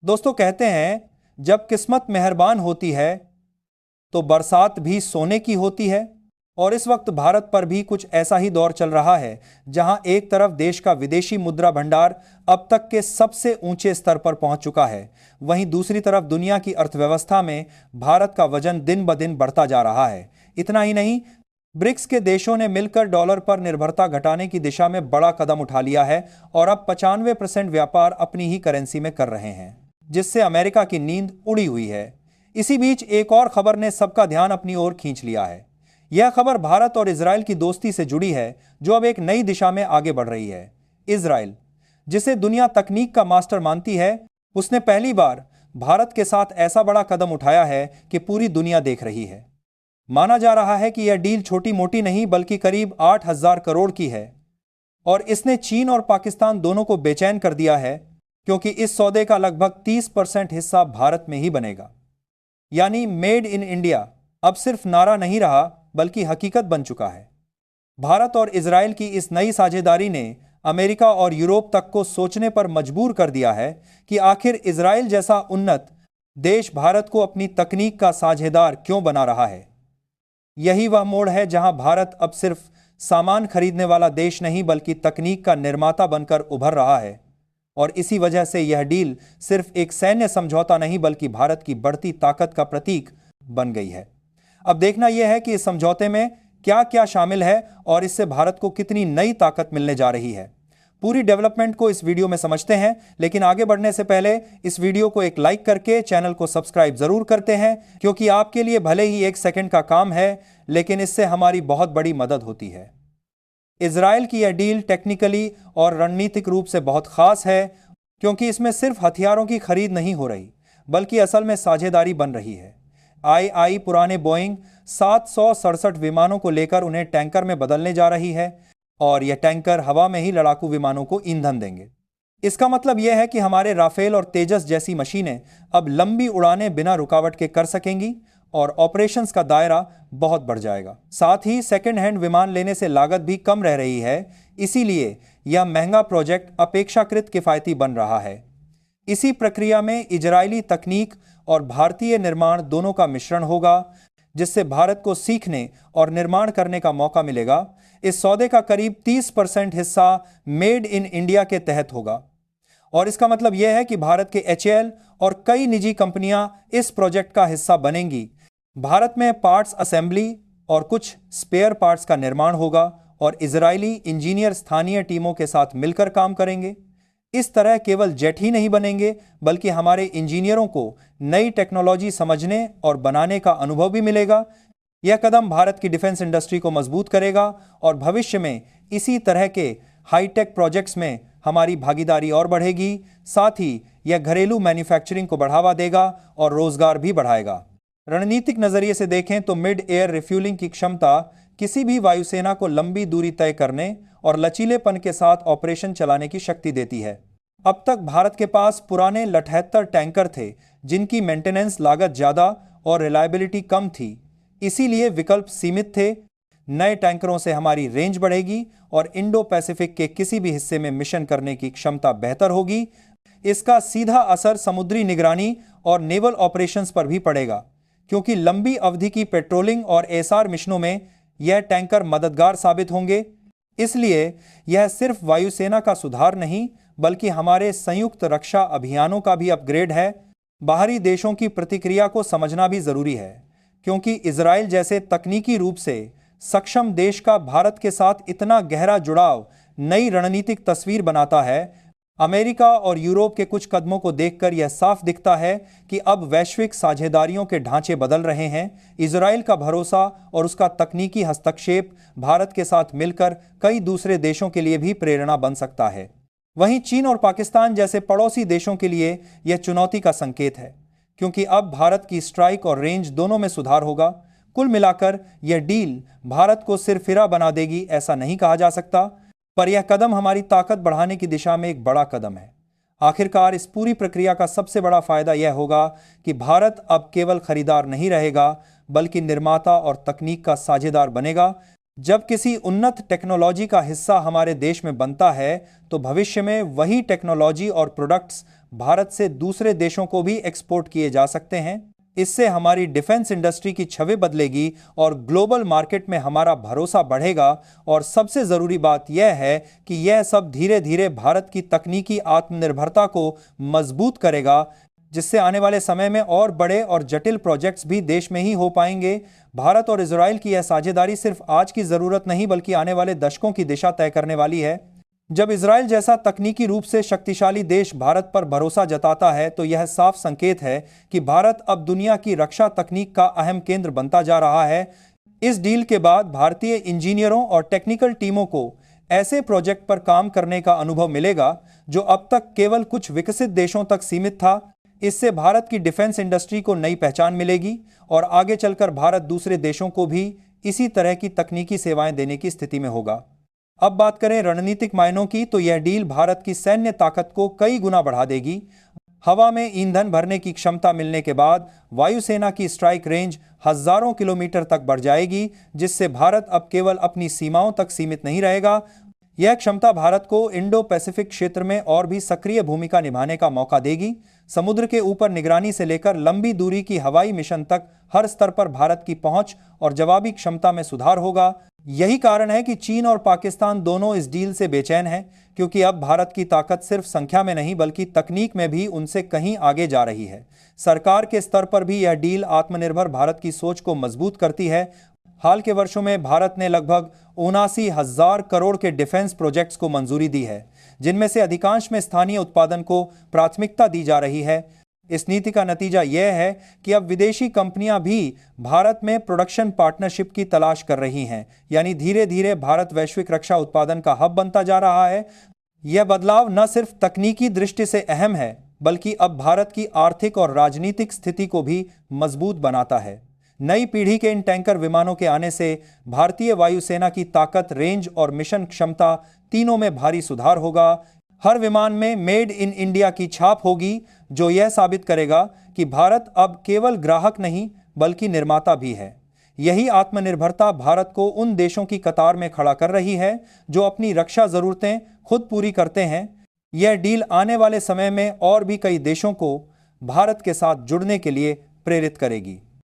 दोस्तों, कहते हैं जब किस्मत मेहरबान होती है तो बरसात भी सोने की होती है। और इस वक्त भारत पर भी कुछ ऐसा ही दौर चल रहा है, जहां एक तरफ देश का विदेशी मुद्रा भंडार अब तक के सबसे ऊंचे स्तर पर पहुंच चुका है, वहीं दूसरी तरफ दुनिया की अर्थव्यवस्था में भारत का वजन दिन ब दिन बढ़ता जा रहा है। इतना ही नहीं, ब्रिक्स के देशों ने मिलकर डॉलर पर निर्भरता घटाने की दिशा में बड़ा कदम उठा लिया है और अब 95% व्यापार अपनी ही करेंसी में कर रहे हैं, जिससे अमेरिका की नींद उड़ी हुई है। इसी बीच एक और खबर ने सबका ध्यान अपनी ओर खींच लिया है। यह खबर भारत और इजराइल की दोस्ती से जुड़ी है, जो अब एक नई दिशा में आगे बढ़ रही है। इजराइल, जिसे दुनिया तकनीक का मास्टर मानती है, उसने पहली बार भारत के साथ ऐसा बड़ा कदम उठाया है कि पूरी दुनिया देख रही है। माना जा रहा है कि यह डील छोटी मोटी नहीं बल्कि करीब 8,000 करोड़ की है और इसने चीन और पाकिस्तान दोनों को बेचैन कर दिया है, क्योंकि इस सौदे का लगभग 30% हिस्सा भारत में ही बनेगा। यानी मेड इन इंडिया अब सिर्फ नारा नहीं रहा बल्कि हकीकत बन चुका है। भारत और इजराइल की इस नई साझेदारी ने अमेरिका और यूरोप तक को सोचने पर मजबूर कर दिया है कि आखिर इजराइल जैसा उन्नत देश भारत को अपनी तकनीक का साझेदार क्यों बना रहा है। यही वह मोड़ है जहां भारत अब सिर्फ सामान खरीदने वाला देश नहीं बल्कि तकनीक का निर्माता बनकर उभर रहा है। और इसी वजह से यह डील सिर्फ एक सैन्य समझौता नहीं बल्कि भारत की बढ़ती ताकत का प्रतीक बन गई है। अब देखना यह है कि इस समझौते में क्या क्या शामिल है और इससे भारत को कितनी नई ताकत मिलने जा रही है। पूरी डेवलपमेंट को इस वीडियो में समझते हैं, लेकिन आगे बढ़ने से पहले इस वीडियो को एक लाइक करके चैनल को सब्सक्राइब जरूर करते हैं, क्योंकि आपके लिए भले ही 1 सेकंड का काम है, लेकिन इससे हमारी बहुत बड़ी मदद होती है। इजराइल की यह डील टेक्निकली और रणनीतिक रूप से बहुत खास है, क्योंकि इसमें सिर्फ हथियारों की खरीद नहीं हो रही बल्कि असल में साझेदारी बन रही है। आई पुराने बोइंग 767 विमानों को लेकर उन्हें टैंकर में बदलने जा रही है और यह टैंकर हवा में ही लड़ाकू विमानों को ईंधन देंगे। इसका मतलब यह है कि हमारे राफेल और तेजस जैसी मशीनें अब लंबी उड़ानें बिना रुकावट के कर सकेंगी और ऑपरेशंस का दायरा बहुत बढ़ जाएगा। साथ ही सेकेंड हैंड विमान लेने से लागत भी कम रह रही है, इसीलिए यह महंगा प्रोजेक्ट अपेक्षाकृत किफायती बन रहा है। इसी प्रक्रिया में इजरायली तकनीक और भारतीय निर्माण दोनों का मिश्रण होगा, जिससे भारत को सीखने और निर्माण करने का मौका मिलेगा। इस सौदे का करीब 30% हिस्सा मेड इन इंडिया के तहत होगा और इसका मतलब यह है कि भारत के HAL और कई निजी कंपनियां इस प्रोजेक्ट का हिस्सा बनेंगी। भारत में पार्ट्स असेंबली और कुछ स्पेयर पार्ट्स का निर्माण होगा और इजरायली इंजीनियर स्थानीय टीमों के साथ मिलकर काम करेंगे। इस तरह केवल जेट ही नहीं बनेंगे बल्कि हमारे इंजीनियरों को नई टेक्नोलॉजी समझने और बनाने का अनुभव भी मिलेगा। यह कदम भारत की डिफेंस इंडस्ट्री को मजबूत करेगा और भविष्य में इसी तरह के हाईटेक प्रोजेक्ट्स में हमारी भागीदारी और बढ़ेगी। साथ ही यह घरेलू मैन्युफैक्चरिंग को बढ़ावा देगा और रोजगार भी बढ़ाएगा। रणनीतिक नजरिए से देखें तो मिड एयर रिफ्यूलिंग की क्षमता किसी भी वायुसेना को लंबी दूरी तय करने और लचीलेपन के साथ ऑपरेशन चलाने की शक्ति देती है। अब तक भारत के पास पुराने लठहत्तर टैंकर थे, जिनकी मेंटेनेंस लागत ज्यादा और रिलायबिलिटी कम थी, इसीलिए विकल्प सीमित थे। नए टैंकरों से हमारी रेंज बढ़ेगी और इंडो पैसिफिक के किसी भी हिस्से में मिशन करने की क्षमता बेहतर होगी। इसका सीधा असर समुद्री निगरानी और नेवल ऑपरेशंस पर भी पड़ेगा, क्योंकि लंबी अवधि की पेट्रोलिंग और एसआर मिशनों में यह टैंकर मददगार साबित होंगे। इसलिए यह सिर्फ वायुसेना का सुधार नहीं बल्कि हमारे संयुक्त रक्षा अभियानों का भी अपग्रेड है। बाहरी देशों की प्रतिक्रिया को समझना भी जरूरी है, क्योंकि इजराइल जैसे तकनीकी रूप से सक्षम देश का भारत के साथ इतना गहरा जुड़ाव नई रणनीतिक तस्वीर बनाता है। अमेरिका और यूरोप के कुछ कदमों को देखकर यह साफ दिखता है कि अब वैश्विक साझेदारियों के ढांचे बदल रहे हैं। इजराइल का भरोसा और उसका तकनीकी हस्तक्षेप भारत के साथ मिलकर कई दूसरे देशों के लिए भी प्रेरणा बन सकता है। वहीं चीन और पाकिस्तान जैसे पड़ोसी देशों के लिए यह चुनौती का संकेत है, क्योंकि अब भारत की स्ट्राइक और रेंज दोनों में सुधार होगा। कुल मिलाकर यह डील भारत को सिरफिरा बना देगी ऐसा नहीं कहा जा सकता, पर यह कदम हमारी ताकत बढ़ाने की दिशा में एक बड़ा कदम है। आखिरकार इस पूरी प्रक्रिया का सबसे बड़ा फायदा यह होगा कि भारत अब केवल खरीदार नहीं रहेगा बल्कि निर्माता और तकनीक का साझेदार बनेगा, जब किसी उन्नत टेक्नोलॉजी का हिस्सा हमारे देश में बनता है तो भविष्य में वही टेक्नोलॉजी और प्रोडक्ट्स भारत से दूसरे देशों को भी एक्सपोर्ट किए जा सकते हैं। इससे हमारी डिफेंस इंडस्ट्री की छवि बदलेगी और ग्लोबल मार्केट में हमारा भरोसा बढ़ेगा। और सबसे ज़रूरी बात यह है कि यह सब धीरे धीरे भारत की तकनीकी आत्मनिर्भरता को मजबूत करेगा, जिससे आने वाले समय में और बड़े और जटिल प्रोजेक्ट्स भी देश में ही हो पाएंगे। भारत और इजराइल की यह साझेदारी सिर्फ आज की ज़रूरत नहीं बल्कि आने वाले दशकों की दिशा तय करने वाली है। जब इजराइल जैसा तकनीकी रूप से शक्तिशाली देश भारत पर भरोसा जताता है तो यह साफ संकेत है कि भारत अब दुनिया की रक्षा तकनीक का अहम केंद्र बनता जा रहा है। इस डील के बाद भारतीय इंजीनियरों और टेक्निकल टीमों को ऐसे प्रोजेक्ट पर काम करने का अनुभव मिलेगा जो अब तक केवल कुछ विकसित देशों तक सीमित था। इससे भारत की डिफेंस इंडस्ट्री को नई पहचान मिलेगी और आगे चलकर भारत दूसरे देशों को भी इसी तरह की तकनीकी सेवाएं देने की स्थिति में होगा। अब बात करें रणनीतिक मायनों की तो यह डील भारत की सैन्य ताकत को कई गुना बढ़ा देगी। हवा में ईंधन भरने की क्षमता मिलने के बाद वायुसेना की स्ट्राइक रेंज हजारों किलोमीटर तक बढ़ जाएगी, जिससे भारत अब केवल अपनी सीमाओं तक सीमित नहीं रहेगा। यह क्षमता भारत को इंडो पैसिफिक क्षेत्र में और भी सक्रिय भूमिका निभाने का मौका देगी। समुद्र के ऊपर निगरानी से लेकर लंबी दूरी की हवाई मिशन तक हर स्तर पर भारत की पहुंच और जवाबी क्षमता में सुधार होगा। यही कारण है कि चीन और पाकिस्तान दोनों इस डील से बेचैन हैं, क्योंकि अब भारत की ताकत सिर्फ संख्या में नहीं बल्कि तकनीक में भी उनसे कहीं आगे जा रही है। सरकार के स्तर पर भी यह डील आत्मनिर्भर भारत की सोच को मजबूत करती है। हाल के वर्षों में भारत ने लगभग 79,000 करोड़ के डिफेंस प्रोजेक्ट्स को मंजूरी दी है, जिनमें से अधिकांश में स्थानीय उत्पादन को प्राथमिकता दी जा रही है। इस नीति का नतीजा यह है कि अब विदेशी कंपनियां भी भारत में प्रोडक्शन पार्टनरशिप की तलाश कर रही हैं, यानी धीरे धीरे भारत वैश्विक रक्षा उत्पादन का हब बनता जा रहा है। यह बदलाव न सिर्फ तकनीकी दृष्टि से अहम है बल्कि अब भारत की आर्थिक और राजनीतिक स्थिति को भी मजबूत बनाता है। नई पीढ़ी के इन टैंकर विमानों के आने से भारतीय वायुसेना की ताकत, रेंज और मिशन क्षमता तीनों में भारी सुधार होगा। हर विमान में मेड इन इंडिया की छाप होगी, जो यह साबित करेगा कि भारत अब केवल ग्राहक नहीं बल्कि निर्माता भी है। यही आत्मनिर्भरता भारत को उन देशों की कतार में खड़ा कर रही है जो अपनी रक्षा जरूरतें खुद पूरी करते हैं। यह डील आने वाले समय में और भी कई देशों को भारत के साथ जुड़ने के लिए प्रेरित करेगी।